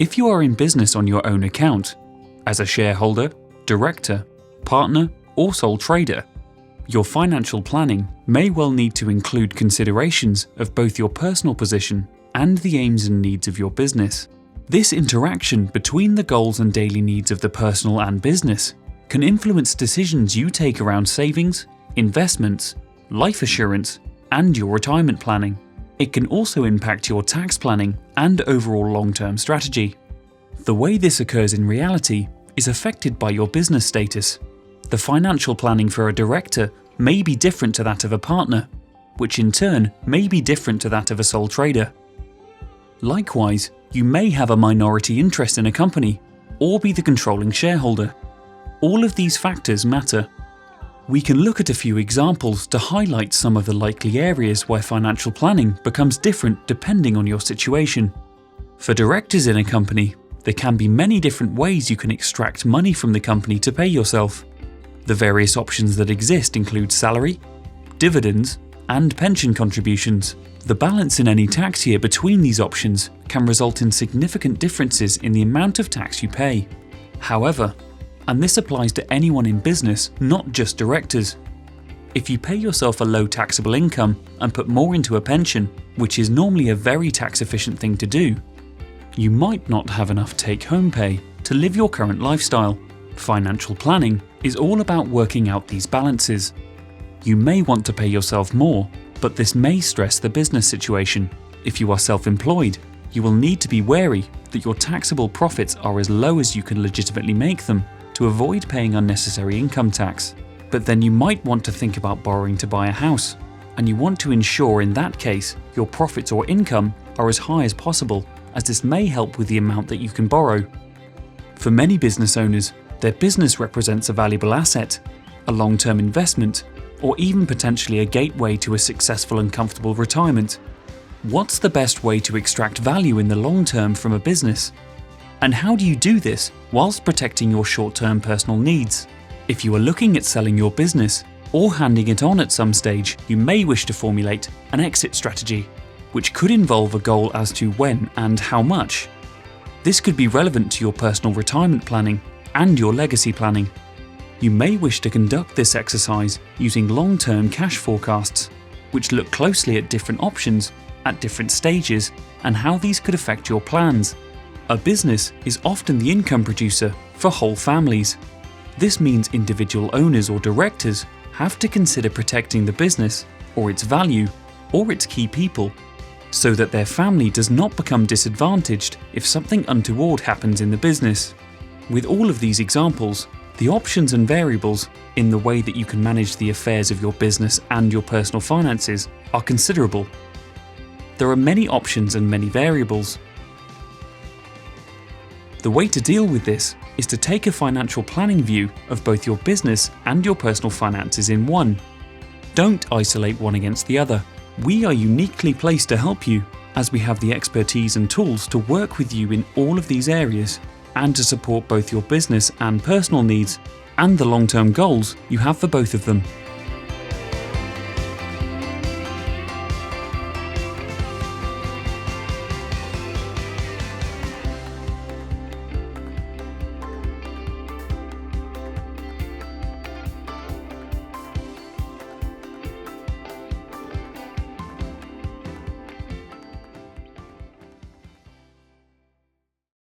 If you are in business on your own account, as a shareholder, director, partner, or sole trader, your financial planning may well need to include considerations of both your personal position and the aims and needs of your business. This interaction between the goals and daily needs of the personal and business can influence decisions you take around savings, investments, life assurance, and your retirement planning. It can also impact your tax planning and overall long-term strategy. The way this occurs in reality is affected by your business status. The financial planning for a director may be different to that of a partner, which in turn may be different to that of a sole trader. Likewise, you may have a minority interest in a company or be the controlling shareholder. All of these factors matter. We can look at a few examples to highlight some of the likely areas where financial planning becomes different depending on your situation. For directors in a company, there can be many different ways you can extract money from the company to pay yourself. The various options that exist include salary, dividends, and pension contributions. The balance in any tax year between these options can result in significant differences in the amount of tax you pay. However, and this applies to anyone in business, not just directors, if you pay yourself a low taxable income and put more into a pension, which is normally a very tax-efficient thing to do, you might not have enough take-home pay to live your current lifestyle. Financial planning is all about working out these balances. You may want to pay yourself more, but this may stress the business situation. If you are self-employed, you will need to be wary that your taxable profits are as low as you can legitimately make them to avoid paying unnecessary income tax. But then you might want to think about borrowing to buy a house, and you want to ensure in that case your profits or income are as high as possible, as this may help with the amount that you can borrow. For many business owners, their business represents a valuable asset, a long-term investment, or even potentially a gateway to a successful and comfortable retirement. What's the best way to extract value in the long term from a business? And how do you do this whilst protecting your short-term personal needs? If you are looking at selling your business or handing it on at some stage, you may wish to formulate an exit strategy, which could involve a goal as to when and how much. This could be relevant to your personal retirement planning and your legacy planning. You may wish to conduct this exercise using long-term cash forecasts, which look closely at different options at different stages and how these could affect your plans. A business is often the income producer for whole families. This means individual owners or directors have to consider protecting the business or its value or its key people, so that their family does not become disadvantaged if something untoward happens in the business. With all of these examples, the options and variables in the way that you can manage the affairs of your business and your personal finances are considerable. There are many options and many variables. The way to deal with this is to take a financial planning view of both your business and your personal finances in one. Don't isolate one against the other. We are uniquely placed to help you, as we have the expertise and tools to work with you in all of these areas and to support both your business and personal needs and the long-term goals you have for both of them.